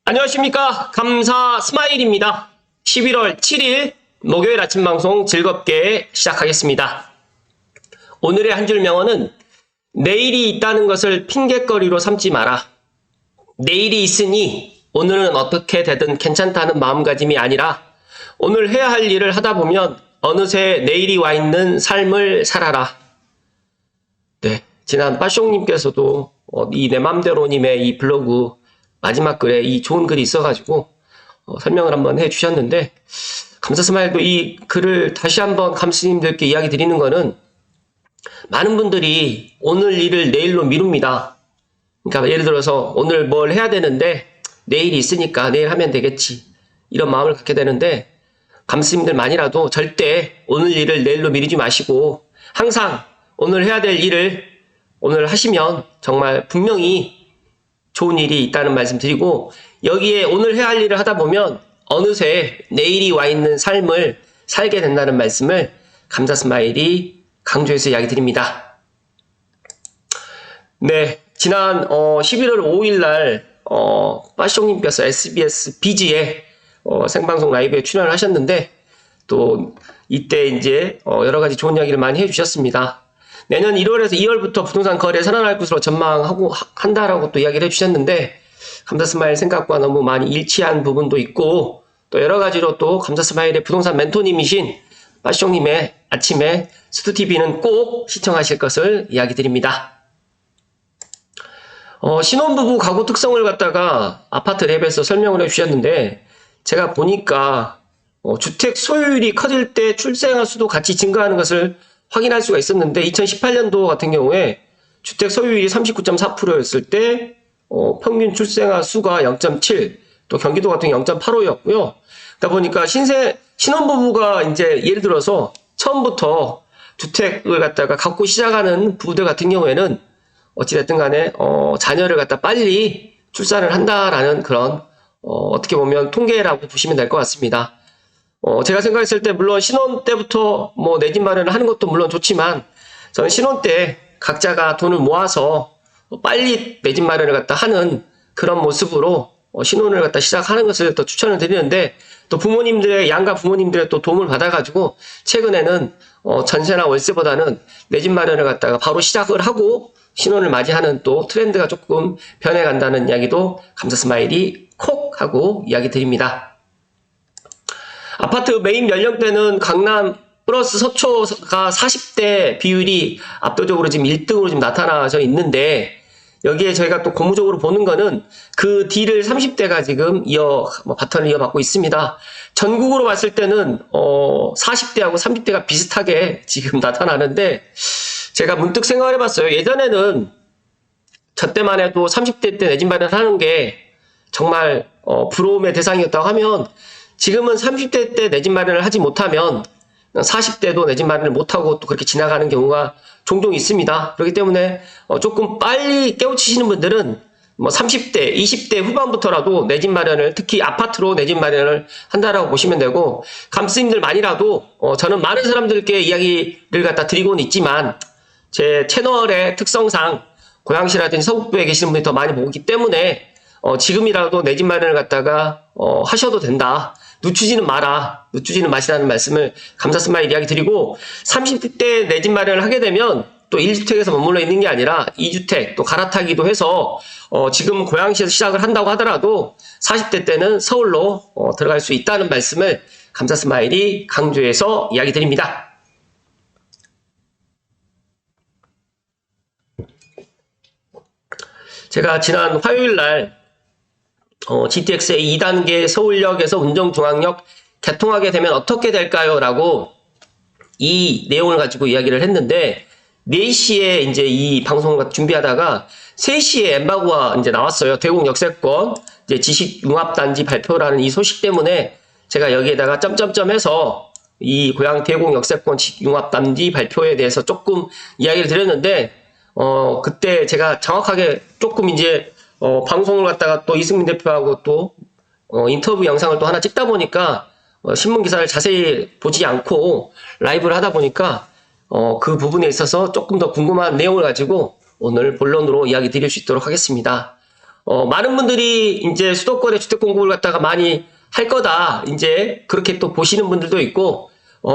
안녕하십니까. 감사 스마일입니다. 11월 7일 목요일 아침 방송 즐겁게 시작하겠습니다. 오늘의 한 줄 명언은 내일이 있다는 것을 핑곗거리로 삼지 마라. 내일이 있으니 오늘은 어떻게 되든 괜찮다는 마음가짐이 아니라 오늘 해야 할 일을 하다 보면 어느새 내일이 와 있는 삶을 살아라. 네, 지난 빠숑님께서도 이 내 맘대로님의 이 블로그 마지막 글에 이 좋은 글이 있어가지고 설명을 한번 해주셨는데, 감사스마일도 이 글을 다시 한번 감스님들께 이야기 드리는 거는, 많은 분들이 오늘 일을 내일로 미룹니다. 그러니까 예를 들어서 오늘 뭘 해야 되는데 내일이 있으니까 내일 하면 되겠지, 이런 마음을 갖게 되는데, 감스님들만이라도 절대 오늘 일을 내일로 미루지 마시고 항상 오늘 해야 될 일을 오늘 하시면 정말 분명히 좋은 일이 있다는 말씀 드리고, 여기에 오늘 해야 할 일을 하다 보면 어느새 내일이 와 있는 삶을 살게 된다는 말씀을 감사 스마일이 강조해서 이야기 드립니다. 네, 지난 11월 5일 날 빠숑님께서 SBS 비지에 생방송 라이브에 출연을 하셨는데, 또 이때 이제 여러 가지 좋은 이야기를 많이 해주셨습니다. 내년 1월에서 2월부터 부동산 거래 살아날 것으로 전망하고 한다라고 또 이야기를 해주셨는데, 감사스마일 생각과 너무 많이 일치한 부분도 있고, 또 여러 가지로 또 감사스마일의 부동산 멘토님이신 빠숑님의 아침에 스투TV는 꼭 시청하실 것을 이야기 드립니다. 신혼부부 가구 특성을 갖다가 아파트 랩에서 설명을 해주셨는데, 제가 보니까 주택 소유율이 커질 때 출생아 수도 같이 증가하는 것을 확인할 수가 있었는데, 2018년도 같은 경우에 주택 소유율이 39.4%였을 때 평균 출생아 수가 0.7, 또 경기도 같은 경우 0.85였고요. 그러다 보니까 신혼부부가 이제 예를 들어서 처음부터 주택을 갖다가 갖고 시작하는 부부들 같은 경우에는 어찌됐든 간에 자녀를 갖다 빨리 출산을 한다라는 그런 어떻게 보면 통계라고 보시면 될 것 같습니다. 제가 생각했을 때 물론 신혼 때부터 뭐 내 집 마련을 하는 것도 물론 좋지만, 저는 신혼 때 각자가 돈을 모아서 빨리 내 집 마련을 갖다 하는 그런 모습으로 신혼을 갖다 시작하는 것을 또 추천을 드리는데, 또 부모님들의 양가 부모님들의 또 도움을 받아가지고 최근에는 전세나 월세보다는 내 집 마련을 갖다가 바로 시작을 하고 신혼을 맞이하는 또 트렌드가 조금 변해간다는 이야기도 감사 스마일이 콕 하고 이야기 드립니다. 아파트 매입 연령대는 강남 플러스 서초가 40대 비율이 압도적으로 지금 1등으로 지금 나타나져 있는데, 여기에 저희가 또 고무적으로 보는 거는 그 뒤를 30대가 지금 바턴을 이어받고 있습니다. 전국으로 봤을 때는 40대하고 30대가 비슷하게 지금 나타나는데, 제가 문득 생각을 해봤어요. 예전에는 저 때만 해도 30대 때 내 집 마련하는 게 정말 부러움의 대상이었다고 하면, 지금은 30대 때 내 집 마련을 하지 못하면 40대도 내 집 마련을 못하고 또 그렇게 지나가는 경우가 종종 있습니다. 그렇기 때문에 조금 빨리 깨우치시는 분들은 뭐 30대, 20대 후반부터라도 내 집 마련을, 특히 아파트로 내 집 마련을 한다라고 보시면 되고, 감스님들만이라도 저는 많은 사람들께 이야기를 갖다 드리고는 있지만, 제 채널의 특성상 고양시라든지 서북부에 계시는 분이 더 많이 보기 때문에 지금이라도 내 집 마련을 갖다가 하셔도 된다, 늦추지는 마라, 늦추지는 마시라는 말씀을 감사 스마일 이야기 드리고, 30대 내 집 마련을 하게 되면 또 1주택에서 머물러 있는 게 아니라 2주택 또 갈아타기도 해서 지금 고양시에서 시작을 한다고 하더라도 40대 때는 서울로 들어갈 수 있다는 말씀을 감사 스마일이 강조해서 이야기 드립니다. 제가 지난 화요일 날 GTX의 2단계 서울역에서 운정중앙역 개통하게 되면 어떻게 될까요? 라고 이 내용을 가지고 이야기를 했는데, 4시에 이제 이 방송을 준비하다가 3시에 엠바고가 이제 나왔어요. 대곡 역세권 이제 지식융합단지 발표라는 이 소식 때문에 제가 여기에다가 점점점 해서 이 고양 대곡 역세권 지식융합단지 발표에 대해서 조금 이야기를 드렸는데, 그때 제가 정확하게 조금 이제 방송을 갖다가 또 이승민 대표하고 또 인터뷰 영상을 또 하나 찍다 보니까 신문 기사를 자세히 보지 않고 라이브를 하다 보니까 그 부분에 있어서 조금 더 궁금한 내용을 가지고 오늘 본론으로 이야기 드릴 수 있도록 하겠습니다. 많은 분들이 이제 수도권의 주택 공급을 갖다가 많이 할 거다. 이제 그렇게 또 보시는 분들도 있고,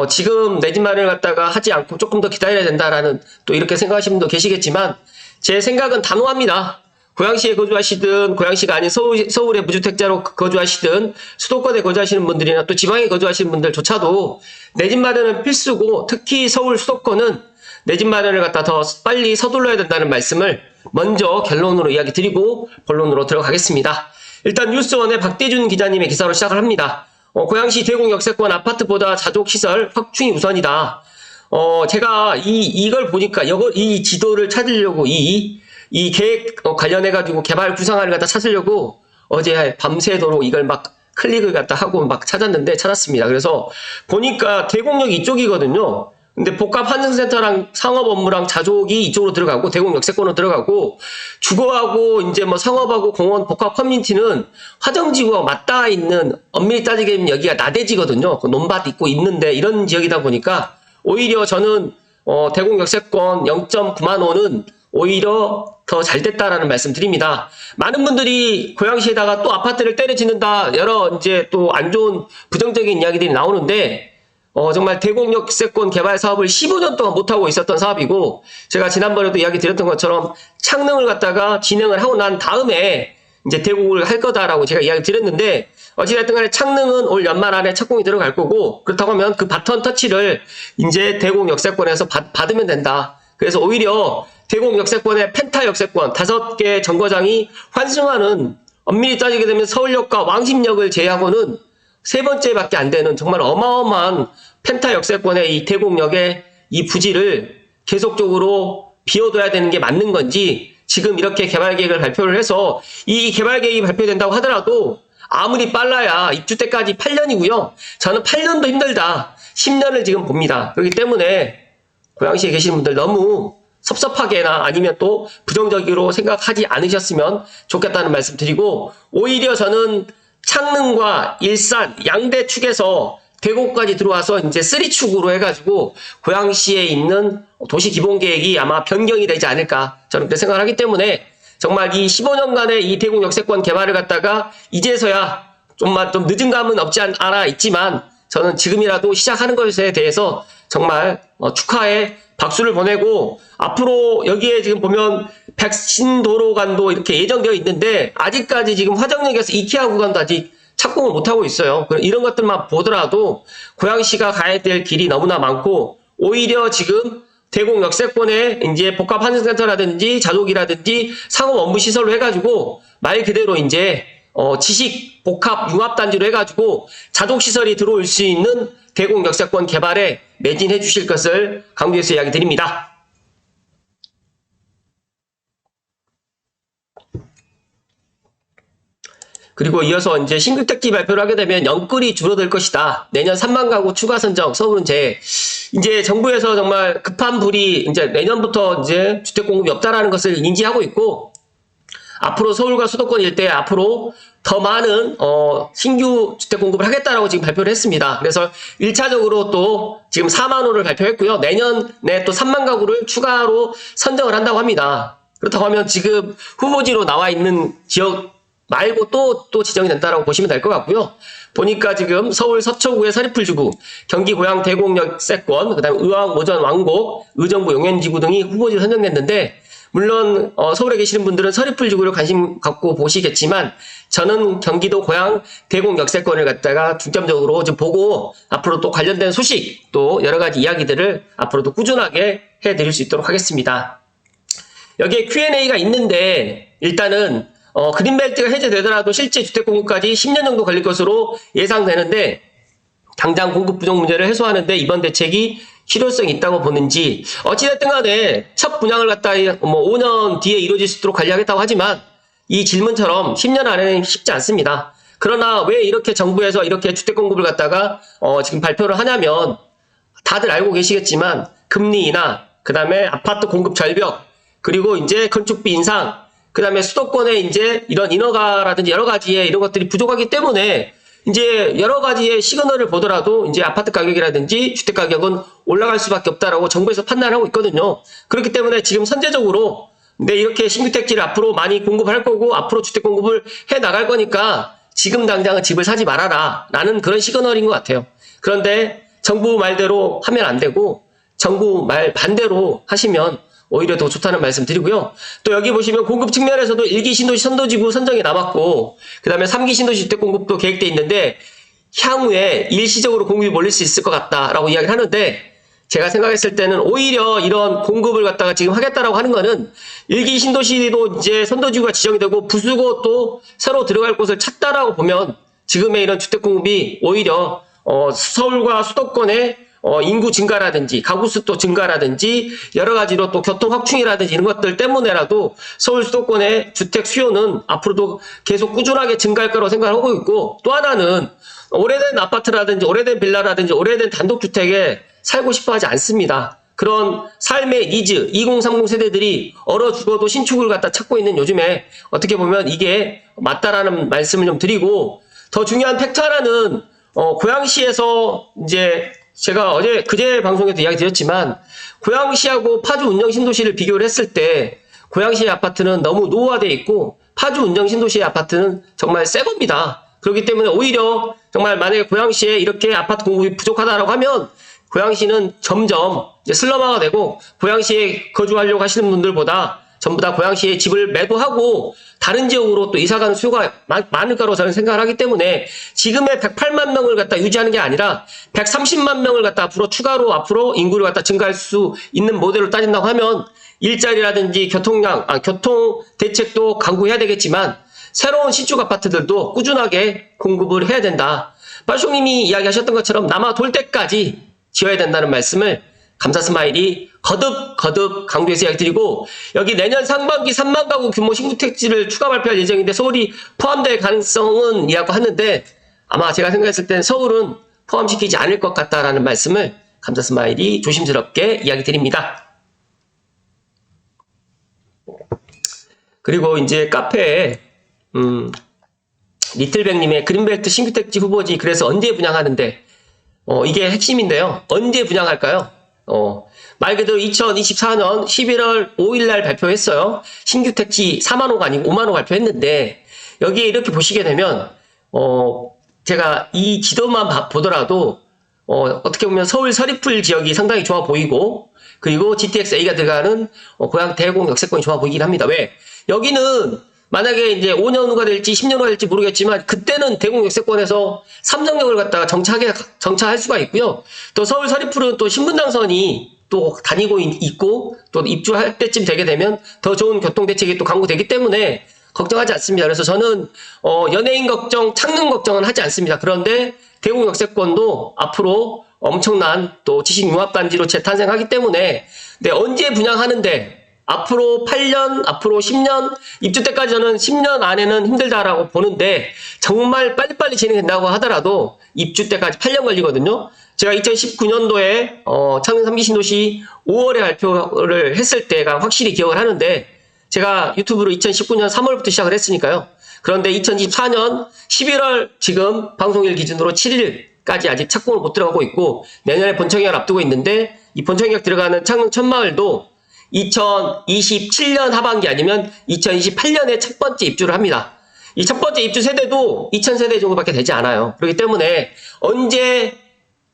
지금 내 집 마련을 갖다가 하지 않고 조금 더 기다려야 된다라는 또 이렇게 생각하시는 분도 계시겠지만, 제 생각은 단호합니다. 고양시에 거주하시든, 고양시가 아닌 서울의 무주택자로 거주하시든, 수도권에 거주하시는 분들이나 또 지방에 거주하시는 분들조차도 내 집 마련은 필수고, 특히 서울 수도권은 내 집 마련을 갖다 더 빨리 서둘러야 된다는 말씀을 먼저 결론으로 이야기 드리고 본론으로 들어가겠습니다. 일단 뉴스원의 박대준 기자님의 기사로 시작을 합니다. 고양시 대공역세권 아파트보다 자족시설 확충이 우선이다. 제가 이걸 보니까 이 지도를 찾으려고 이 계획 관련해가지고 개발 구상안을 갖다 찾으려고 어제 밤새도록 이걸 막 클릭을 갖다 하고 막 찾았습니다. 그래서 보니까 대공역 이쪽이거든요. 근데 복합환승센터랑 상업 업무랑 자족이 이쪽으로 들어가고 대공역세권으로 들어가고 주거하고 이제 뭐 상업하고 공원 복합 커뮤니티는 화정지구와 맞닿아 있는 엄밀히 따지게 되면 여기가 나대지거든요. 그 논밭 있고 있는데 이런 지역이다 보니까 오히려 저는 대공역세권 0.9만 호는 오히려 더 잘 됐다라는 말씀 드립니다. 많은 분들이 고양시에다가 또 아파트를 때려 짓는다 여러 이제 또 안 좋은 부정적인 이야기들이 나오는데 정말 대공역세권 개발 사업을 15년 동안 못하고 있었던 사업이고, 제가 지난번에도 이야기 드렸던 것처럼 창능을 갖다가 진행을 하고 난 다음에 이제 대공을 할 거다라고 제가 이야기 드렸는데, 어찌됐든 간에 창능은 올 연말 안에 착공이 들어갈 거고, 그렇다고 하면 그 바톤 터치를 이제 대공역세권에서 받으면 된다. 그래서 오히려 대공역세권의 펜타역세권 5개 정거장이 환승하는, 엄밀히 따지게 되면 서울역과 왕십역을 제외하고는 세 번째밖에 안 되는 정말 어마어마한 펜타 역세권의 이 대공역의 이 부지를 계속적으로 비워둬야 되는 게 맞는 건지, 지금 이렇게 개발 계획을 발표를 해서 이 개발 계획이 발표된다고 하더라도 아무리 빨라야 입주 때까지 8년이고요. 저는 8년도 힘들다. 10년을 지금 봅니다. 그렇기 때문에 고양시에 계신 분들 너무 섭섭하게나 아니면 또 부정적으로 생각하지 않으셨으면 좋겠다는 말씀 드리고, 오히려 저는 창릉과 일산, 양대 축에서 대구까지 들어와서 이제 3축으로 해가지고 고양시에 있는 도시 기본 계획이 아마 변경이 되지 않을까 저는 그렇게 생각을 하기 때문에, 정말 이 15년간의 이 대공 역세권 개발을 갖다가 이제서야 좀 늦은 감은 없지 않아 있지만, 저는 지금이라도 시작하는 것에 대해서 정말 축하의 박수를 보내고, 앞으로 여기에 지금 보면 백신도로간도 이렇게 예정되어 있는데 아직까지 지금 화정역에서 이케아 구간도 아직 착공을 못하고 있어요. 이런 것들만 보더라도 고양시가 가야 될 길이 너무나 많고, 오히려 지금 대공역세권에 이제 복합환승센터라든지 자족이라든지 상업 업무 시설로 해가지고 말 그대로 이제 지식 복합 융합단지로 해가지고 자족시설이 들어올 수 있는 대공역세권 개발에 매진해 주실 것을 강조해서 이야기 드립니다. 그리고 이어서 이제 신규택지 발표를 하게 되면 영끌이 줄어들 것이다. 내년 3만 가구 추가 선정, 서울은 이제 정부에서 정말 급한 불이 이제 내년부터 이제 주택 공급이 없다라는 것을 인지하고 있고, 앞으로 서울과 수도권 일대에 앞으로 더 많은 신규 주택 공급을 하겠다라고 지금 발표를 했습니다. 그래서 1차적으로 또 지금 4만 호를 발표했고요. 내년에 또 3만 가구를 추가로 선정을 한다고 합니다. 그렇다고 하면 지금 후보지로 나와 있는 지역 말고 또 지정이 된다라고 보시면 될 것 같고요. 보니까 지금 서울 서초구의 서리풀지구, 경기 고양 대공역세권, 그다음에 의왕 오전 왕곡, 의정부 용현지구 등이 후보지로 선정됐는데, 물론 서울에 계시는 분들은 서리풀지구를 관심 갖고 보시겠지만, 저는 경기도 고양 대공역세권을 갖다가 중점적으로 좀 보고 앞으로 또 관련된 소식, 또 여러 가지 이야기들을 앞으로도 꾸준하게 해드릴 수 있도록 하겠습니다. 여기에 Q&A가 있는데, 일단은 그린벨트가 해제되더라도 실제 주택 공급까지 10년 정도 걸릴 것으로 예상되는데, 당장 공급 부족 문제를 해소하는데 이번 대책이 실효성이 있다고 보는지, 어찌됐든 간에 첫 분양을 갖다 5년 뒤에 이루어질 수 있도록 관리하겠다고 하지만, 이 질문처럼 10년 안에는 쉽지 않습니다. 그러나 왜 이렇게 정부에서 이렇게 주택 공급을 갖다가 지금 발표를 하냐면, 다들 알고 계시겠지만 금리 인하, 그 다음에 아파트 공급 절벽, 그리고 이제 건축비 인상, 그 다음에 수도권에 이제 이런 인허가라든지 여러 가지의 이런 것들이 부족하기 때문에 이제 여러 가지의 시그널을 보더라도 이제 아파트 가격이라든지 주택 가격은 올라갈 수밖에 없다라고 정부에서 판단하고 있거든요. 그렇기 때문에 지금 선제적으로 근데 이렇게 신규 택지를 앞으로 많이 공급할 거고 앞으로 주택 공급을 해 나갈 거니까 지금 당장은 집을 사지 말아라 라는 그런 시그널인 것 같아요. 그런데 정부 말대로 하면 안 되고 정부 말 반대로 하시면 오히려 더 좋다는 말씀 드리고요. 또 여기 보시면 공급 측면에서도 1기 신도시 선도지구 선정이 남았고 그 다음에 3기 신도시 주택 공급도 계획돼 있는데 향후에 일시적으로 공급이 몰릴 수 있을 것 같다라고 이야기를 하는데 제가 생각했을 때는 오히려 이런 공급을 갖다가 지금 하겠다라고 하는 거는 1기 신도시도 이제 선도지구가 지정이 되고 부수고 또 새로 들어갈 곳을 찾다라고 보면 지금의 이런 주택 공급이 오히려 서울과 수도권의 인구 증가라든지 가구 수도 증가라든지 여러 가지로 또 교통 확충이라든지 이런 것들 때문에라도 서울 수도권의 주택 수요는 앞으로도 계속 꾸준하게 증가할 거라고 생각하고 있고 또 하나는 오래된 아파트라든지 오래된 빌라라든지 오래된 단독주택에 살고 싶어 하지 않습니다. 그런 삶의 니즈 2030 세대들이 얼어 죽어도 신축을 갖다 찾고 있는 요즘에 어떻게 보면 이게 맞다라는 말씀을 좀 드리고 더 중요한 팩트 하나는 고양시에서 이제 제가 그제 방송에도 이야기 드렸지만 고양시하고 파주 운영 신도시를 비교를 했을 때 고양시의 아파트는 너무 노후화되어 있고 파주 운영 신도시의 아파트는 정말 새 겁니다. 그렇기 때문에 오히려 정말 만약에 고양시에 이렇게 아파트 공급이 부족하다라고 하면 고양시는 점점 이제 슬럼화가 되고 고양시에 거주하려고 하시는 분들보다 전부 다 고양시에 집을 매도하고 다른 지역으로 또 이사가는 수요가 많을 거라고 저는 생각을 하기 때문에 지금의 108만 명을 갖다 유지하는 게 아니라 130만 명을 갖다 추가로 앞으로 인구를 갖다 증가할 수 있는 모델로 따진다고 하면 일자리라든지 교통 대책도 강구해야 되겠지만 새로운 신축 아파트들도 꾸준하게 공급을 해야 된다. 빠숑님이 이야기하셨던 것처럼 남아 돌 때까지 지어야 된다는 말씀을 감사 스마일이 거듭 강조해서 이야기 드리고 여기 내년 상반기 3만 가구 규모 신규 택지를 추가 발표할 예정인데 서울이 포함될 가능성은 이라고 하는데 아마 제가 생각했을 땐 서울은 포함시키지 않을 것 같다라는 말씀을 감사 스마일이 조심스럽게 이야기 드립니다. 그리고 이제 카페에 리틀백님의 그린벨트 신규 택지 후보지 그래서 언제 분양하는데 이게 핵심인데요. 언제 분양할까요? 말 그대로 2024년 11월 5일날 발표했어요. 신규 택지 4만호가 아니고 5만호 발표했는데 여기에 이렇게 보시게 되면 제가 이 지도만 보더라도 어떻게 보면 서울 서리풀 지역이 상당히 좋아 보이고 그리고 GTX-A가 들어가는 고양 대공 역세권이 좋아 보이긴 합니다. 왜? 여기는 만약에 이제 5년 후가 될지 10년 후가 될지 모르겠지만 그때는 대공 역세권에서 삼성역을 갖다가 정차할 수가 있고요. 또 서울 서리풀은 또 신분당선이 또 다니고 있고 또 입주할 때쯤 되게 되면 더 좋은 교통대책이 또 강구되기 때문에 걱정하지 않습니다. 그래서 저는 연예인 걱정, 창릉 걱정은 하지 않습니다. 그런데 대공 역세권도 앞으로 엄청난 또 지식융합단지로 재탄생하기 때문에 언제 분양하는데 앞으로 8년, 앞으로 10년, 입주 때까지 저는 10년 안에는 힘들다라고 보는데 정말 빨리빨리 진행된다고 하더라도 입주 때까지 8년 걸리거든요. 제가 2019년도에 창릉 3기 신도시 5월에 발표를 했을 때가 확실히 기억을 하는데 제가 유튜브로 2019년 3월부터 시작을 했으니까요. 그런데 2024년 11월 지금 방송일 기준으로 7일까지 아직 착공을 못 들어가고 있고 내년에 본청약 앞두고 있는데 이 본청약 들어가는 창릉 천마을도 2027년 하반기 아니면 2028년에 첫 번째 입주를 합니다. 이 첫 번째 입주 세대도 2000세대 정도밖에 되지 않아요. 그렇기 때문에 언제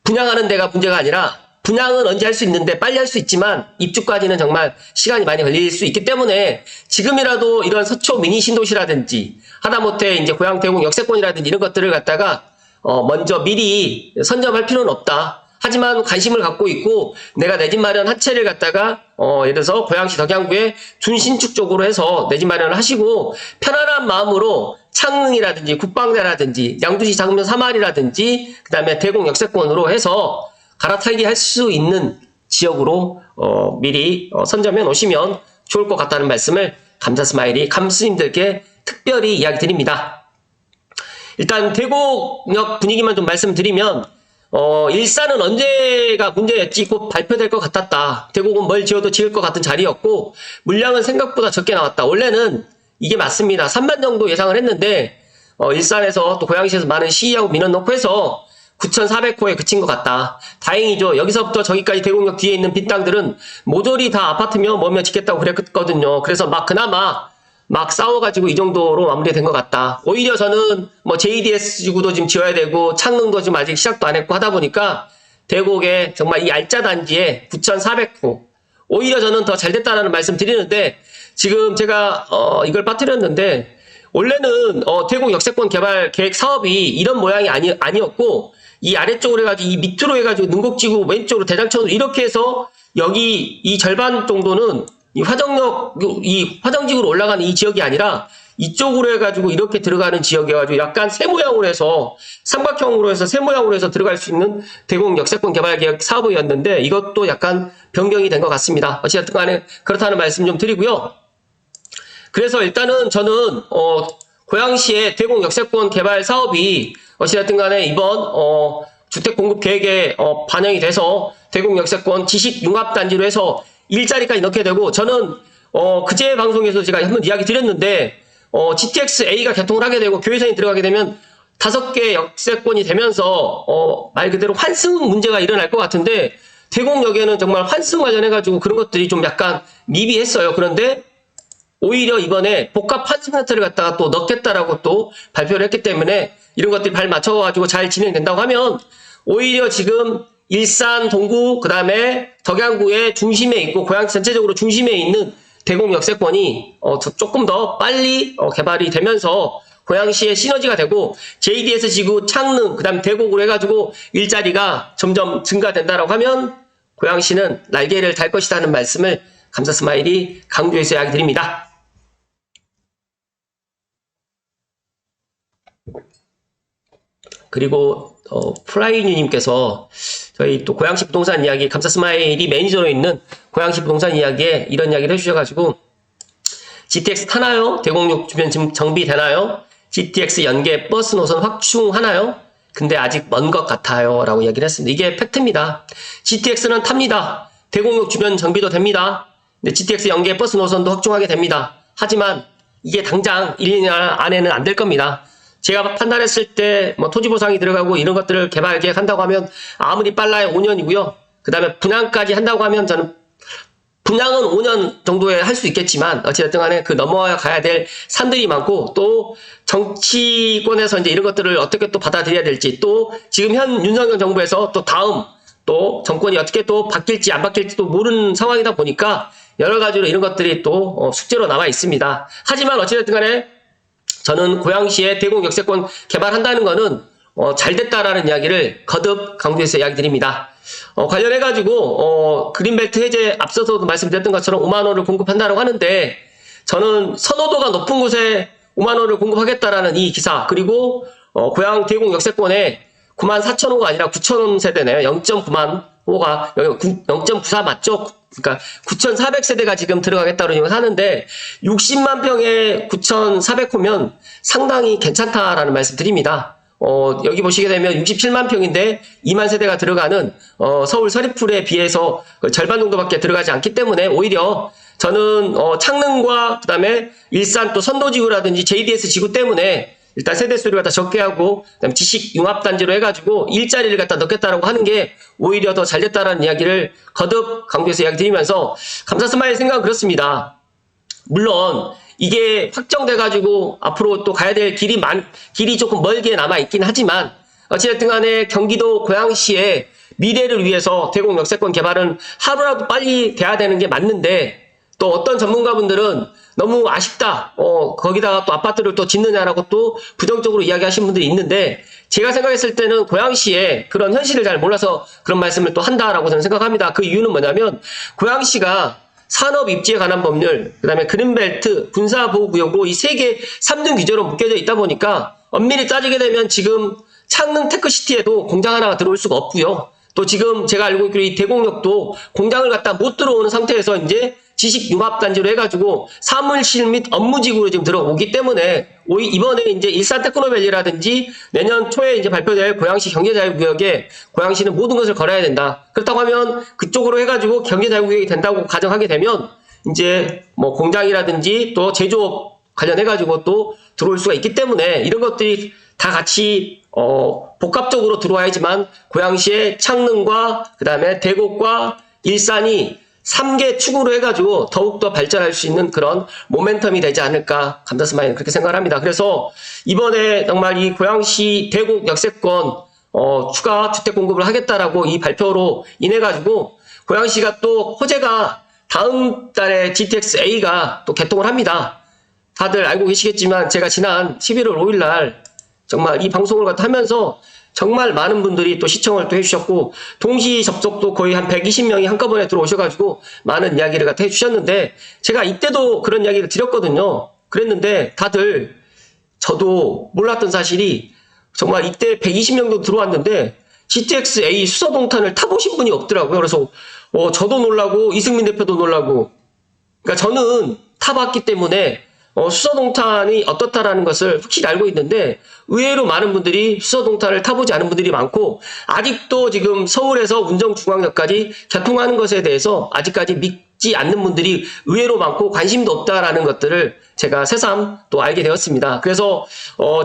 분양하는 데가 문제가 아니라 분양은 언제 할 수 있는데 빨리 할 수 있지만 입주까지는 정말 시간이 많이 걸릴 수 있기 때문에 지금이라도 이런 서초 미니 신도시라든지 하다못해 이제 고양 대공 역세권이라든지 이런 것들을 갖다가 먼저 미리 선점할 필요는 없다. 하지만 관심을 갖고 있고 내가 내 집 마련 한 채를 갖다가 예를 들어서 고양시 덕양구의 준신축 쪽으로 해서 내 집 마련을 하시고 편안한 마음으로 창릉이라든지 국방대라든지 양주시 장면 3할이라든지 그 다음에 대공 역세권으로 해서 갈아타기 할 수 있는 지역으로 미리 선점해 놓으시면 좋을 것 같다는 말씀을 감사 스마일이 감스님들께 특별히 이야기 드립니다. 일단 대공역 분위기만 좀 말씀드리면 일산은 언제가 문제였지 곧 발표될 것 같았다. 대공은 뭘 지어도 지을 것 같은 자리였고 물량은 생각보다 적게 나왔다. 원래는 이게 맞습니다. 3만 정도 예상을 했는데 일산에서 또 고양시에서 많은 시의하고 민원 넣고 해서 9,400호에 그친 것 같다. 다행이죠. 여기서부터 저기까지 대공역 뒤에 있는 빈 땅들은 모조리 다 아파트며 뭐며 짓겠다고 그랬거든요. 그래서 막 그나마 막 싸워가지고 이 정도로 마무리된 것 같다. 오히려 저는 뭐 JDS 지구도 지금 지어야 되고 창릉도 지금 아직 시작도 안 했고 하다 보니까 대곡에 정말 이 알짜 단지에 9,400호 오히려 저는 더 잘 됐다라는 말씀 드리는데 지금 제가 이걸 빠뜨렸는데 원래는 대곡 역세권 개발 계획 사업이 이런 모양이 아니었고 이 아래쪽으로 해가지고 이 밑으로 해가지고 능곡지구 왼쪽으로 대장천으로 이렇게 해서 여기 이 절반 정도는 이 화정지구로 올라가는 이 지역이 아니라 이쪽으로 해가지고 이렇게 들어가는 지역이어가지고 약간 세 모양으로 해서 삼각형으로 해서 세 모양으로 해서 들어갈 수 있는 대곡 역세권 개발 계획 사업이었는데 이것도 약간 변경이 된 것 같습니다. 어찌됐든 간에 그렇다는 말씀 좀 드리고요. 그래서 일단은 저는 고양시의 대곡 역세권 개발 사업이 어찌됐든 간에 이번 주택 공급 계획에 반영이 돼서 대곡 역세권 지식융합단지로 해서 일자리까지 넣게 되고 저는 그제 방송에서 제가 한번 이야기 드렸는데 GTX-A가 개통을 하게 되고 교외선이 들어가게 되면 5개 역세권이 되면서 말 그대로 환승 문제가 일어날 것 같은데 대곡역에는 정말 환승 관련해가지고 그런 것들이 좀 약간 미비했어요. 그런데 오히려 이번에 복합 환승센터를 갖다가 또 넣겠다라고 또 발표를 했기 때문에 이런 것들이 발 맞춰가지고 잘 진행된다고 하면 오히려 지금 일산, 동구, 그 다음에 덕양구의 중심에 있고 고양시 전체적으로 중심에 있는 대곡 역세권이 조금 더 빨리 개발이 되면서 고양시의 시너지가 되고 JDS 지구 창릉, 그 다음 대곡으로 해가지고 일자리가 점점 증가된다라고 하면 고양시는 날개를 달 것이다 하는 말씀을 감사 스마일이 강조해서 이야기 드립니다. 그리고 프라이뉴님께서 저희 또 고양시 부동산 이야기 감사 스마일이 매니저로 있는 고양시 부동산 이야기에 이런 이야기를 해주셔가지고 GTX 타나요? 대곡역 주변 지금 정비되나요? GTX 연계 버스 노선 확충하나요? 근데 아직 먼 것 같아요 라고 이야기를 했습니다. 이게 팩트입니다. GTX는 탑니다. 대곡역 주변 정비도 됩니다. 근데 GTX 연계 버스 노선도 확충하게 됩니다. 하지만 이게 당장 1, 2년 안에는 안 될 겁니다. 제가 판단했을 때 뭐 토지 보상이 들어가고 이런 것들을 개발 계획한다고 하면 아무리 빨라야 5년이고요. 그 다음에 분양까지 한다고 하면 저는 분양은 5년 정도에 할 수 있겠지만 어찌됐든 간에 그 넘어야 가야 될 산들이 많고 또 정치권에서 이제 이런 것들을 어떻게 또 받아들여야 될지 또 지금 현 윤석열 정부에서 또 다음 또 정권이 어떻게 또 바뀔지 안 바뀔지도 모르는 상황이다 보니까 여러 가지로 이런 것들이 또 숙제로 남아 있습니다. 하지만 어찌됐든 간에 저는 고양시의 대곡 역세권 개발한다는 거는 잘 됐다라는 이야기를 거듭 강조해서 이야기 드립니다. 관련해가지고 그린벨트 해제 앞서서도 말씀드렸던 것처럼 5만원을 공급한다고 하는데 저는 선호도가 높은 곳에 5만원을 공급하겠다라는 이 기사 그리고 고양 대곡 역세권에 94,000호가 아니라 9,000원 세대네요. 0.9만 호가 0.94 맞죠? 그러니까 9,400세대가 지금 들어가겠다고 하는데 60만 평에 9,400호면 상당히 괜찮다라는 말씀 드립니다. 여기 보시게 되면 67만 평인데 2만 세대가 들어가는 서울 서리풀에 비해서 절반 정도밖에 들어가지 않기 때문에 오히려 저는 창릉과 그 다음에 일산 또 선도지구라든지 JDS 지구 때문에 일단 세대수를 갖다 적게 하고 그다음에 지식융합단지로 해가지고 일자리를 갖다 넣겠다라고 하는 게 오히려 더 잘 됐다라는 이야기를 거듭 강조해서 이야기 드리면서 감사 스마일 생각은 그렇습니다. 물론 이게 확정돼가지고 앞으로 또 가야 될 길이 조금 멀게 남아있긴 하지만 어찌됐든 간에 경기도 고양시의 미래를 위해서 대곡 역세권 개발은 하루라도 빨리 돼야 되는 게 맞는데 또 어떤 전문가분들은 너무 아쉽다. 거기다가 또 아파트를 또 짓느냐라고 또 부정적으로 이야기하시는 분들이 있는데 제가 생각했을 때는 고양시의 그런 현실을 잘 몰라서 그런 말씀을 또 한다라고 저는 생각합니다. 그 이유는 뭐냐면 고양시가 산업 입지에 관한 법률, 그 다음에 그린벨트, 군사보호구역으로 이 세 개 3등 규제로 묶여져 있다 보니까 엄밀히 따지게 되면 지금 창릉 테크시티에도 공장 하나가 들어올 수가 없고요. 또 지금 제가 알고 있기로 이 대곡역도 공장을 갖다 못 들어오는 상태에서 이제 지식융합단지로 해가지고 사무실 및 업무지구로 지금 들어오기 때문에 이번에 이제 일산 테크노밸리라든지 내년 초에 이제 발표될 고양시 경제자유구역에 고양시는 모든 것을 걸어야 된다. 그렇다고 하면 그쪽으로 해가지고 경제자유구역이 된다고 가정하게 되면 이제 뭐 공장이라든지 또 제조업 관련해가지고 또 들어올 수가 있기 때문에 이런 것들이 다 같이 복합적으로 들어와야지만 고양시의 창릉과 그 다음에 대곡과 일산이 3개 축으로 해가지고 더욱더 발전할 수 있는 그런 모멘텀이 되지 않을까 감자스마일은 그렇게 생각을 합니다. 그래서 이번에 정말 이 고양시 대곡 역세권 추가 주택 공급을 하겠다라고 이 발표로 인해가지고 고양시가 또 호재가 다음 달에 GTX-A가 또 개통을 합니다. 다들 알고 계시겠지만 제가 지난 11월 5일 날 정말 이 방송을 하면서 정말 많은 분들이 또 시청을 또 해주셨고 동시 접속도 거의 한 120명이 한꺼번에 들어오셔가지고 많은 이야기를 해주셨는데 제가 이때도 그런 이야기를 드렸거든요. 그랬는데 다들 저도 몰랐던 사실이 정말 이때 120명도 들어왔는데 GTX-A 수서동탄을 타보신 분이 없더라고요. 그래서 저도 놀라고 이승민 대표도 놀라고 그러니까 저는 타봤기 때문에 수서동탄이 어떻다라는 것을 확실히 알고 있는데 의외로 많은 분들이 수서동탄을 타보지 않은 분들이 많고 아직도 지금 서울에서 운정중앙역까지 개통하는 것에 대해서 아직까지 믿지 않는 분들이 의외로 많고 관심도 없다라는 것들을 제가 새삼 또 알게 되었습니다. 그래서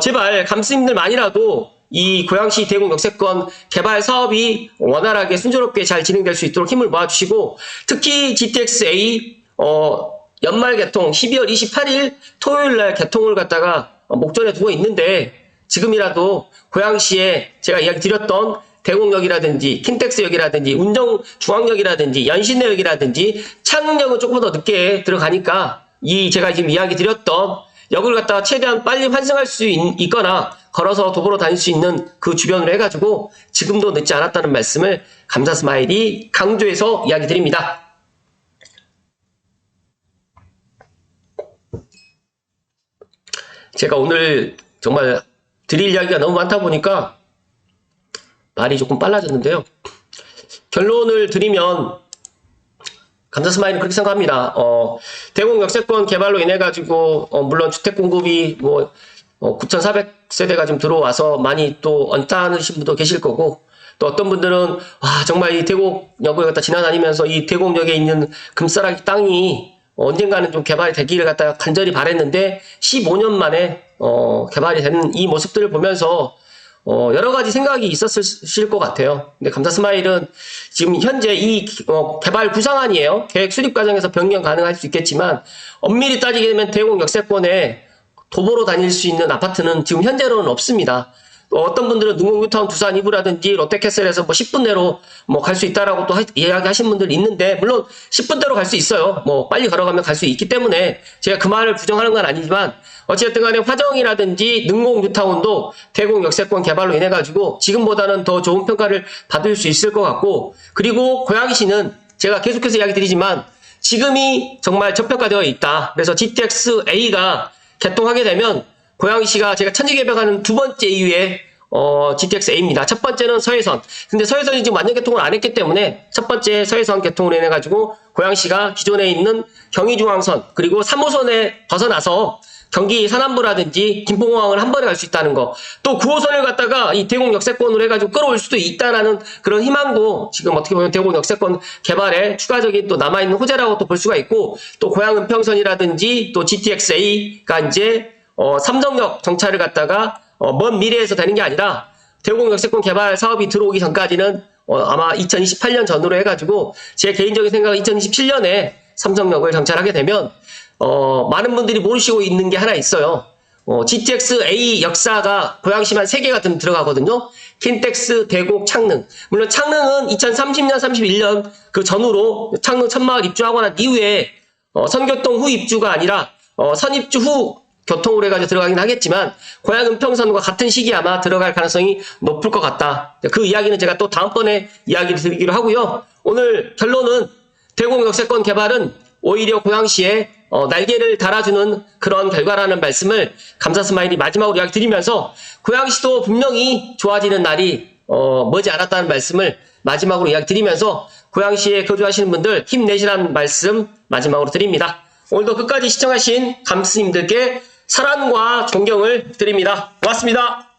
제발 감스님들만이라도 이 고양시 대곡 역세권 개발 사업이 원활하게 순조롭게 잘 진행될 수 있도록 힘을 모아주시고 특히 GTX-A 연말 개통 12월 28일 토요일 날 개통을 갖다가 목전에 두고 있는데 지금이라도 고양시에 제가 이야기 드렸던 대곡역이라든지 킨텍스역이라든지 운정중앙역이라든지 연신내역이라든지 창릉역은 조금 더 늦게 들어가니까 제가 지금 이야기 드렸던 역을 갖다가 최대한 빨리 환승할 수 있거나 걸어서 도보로 다닐 수 있는 그 주변으로 해가지고 지금도 늦지 않았다는 말씀을 감자스마일이 강조해서 이야기 드립니다. 제가 오늘 정말 드릴 이야기가 너무 많다 보니까 말이 조금 빨라졌는데요. 결론을 드리면 감자스마일은 그렇게 생각합니다. 대곡 역세권 개발로 인해 가지고 물론 주택 공급이 9,400세대가 좀 들어와서 많이 또 언짢으신 분도 계실 거고 또 어떤 분들은 정말 이 대곡역을 갖다 지나다니면서 이 대곡역에 있는 금싸라기 땅이 언젠가는 좀 개발이 되기를 갖다가 간절히 바랬는데 15년 만에 개발이 되는 이 모습들을 보면서 여러 가지 생각이 있었을 것 같아요. 근데 감자스마일은 지금 현재 이 개발 구상안이에요. 계획 수립 과정에서 변경 가능할 수 있겠지만 엄밀히 따지게 되면 대곡 역세권에 도보로 다닐 수 있는 아파트는 지금 현재로는 없습니다. 어떤 분들은 능곡뉴타운 두산 이브라든지 롯데캐슬에서 10분 내로 갈 수 있다라고 또 이야기하신 분들이 있는데 물론 10분대로 갈 수 있어요. 빨리 걸어가면 갈 수 있기 때문에 제가 그 말을 부정하는 건 아니지만 어쨌든 간에 화정이라든지 능곡뉴타운도 대곡 역세권 개발로 인해 가지고 지금보다는 더 좋은 평가를 받을 수 있을 것 같고 그리고 고양시는 제가 계속해서 이야기 드리지만 지금이 정말 저평가되어 있다. 그래서 GTX-A가 개통하게 되면 고양시가 제가 천지개벽하는 두 번째 이유의 GTX-A입니다. 첫 번째는 서해선. 근데 서해선이 지금 완전 개통을 안 했기 때문에 첫 번째 서해선 개통으로 인해 가지고 고양시가 기존에 있는 경의중앙선 그리고 3호선에 벗어나서 경기 산안부라든지 김포공항을 한 번에 갈 수 있다는 거. 또 9호선을 갖다가 이 대곡 역세권으로 해가지고 끌어올 수도 있다라는 그런 희망도 지금 어떻게 보면 대곡 역세권 개발에 추가적인 또 남아있는 호재라고 또 볼 수가 있고 또 고양 은평선이라든지 또 GTX-A가 이제 삼성역 정차를 갖다가 먼 미래에서 되는 게 아니라 대곡 역세권 개발 사업이 들어오기 전까지는 아마 2028년 전으로 해가지고 제 개인적인 생각은 2027년에 삼성역을 정찰하게 되면 많은 분들이 모르시고 있는 게 하나 있어요. GTX-A 역사가 고양시만 3개가 들어가거든요. 킨텍스, 대곡, 창릉. 물론 창릉은 2030년, 31년 그 전후로 창릉 천마을 입주하고 난 이후에 선교통 후 입주가 아니라 선입주 후 교통으로 해가지고 들어가긴 하겠지만 고양 은평선과 같은 시기에 아마 들어갈 가능성이 높을 것 같다. 그 이야기는 제가 또 다음번에 이야기를 드리기로 하고요. 오늘 결론은 대곡 역세권 개발은 오히려 고양시에 날개를 달아주는 그런 결과라는 말씀을 감자스마일이 마지막으로 이야기 드리면서 고양시도 분명히 좋아지는 날이 머지 않았다는 말씀을 마지막으로 이야기 드리면서 고양시에 거주하시는 분들 힘내시라는 말씀 마지막으로 드립니다. 오늘도 끝까지 시청하신 감스님들께 사랑과 존경을 드립니다. 고맙습니다.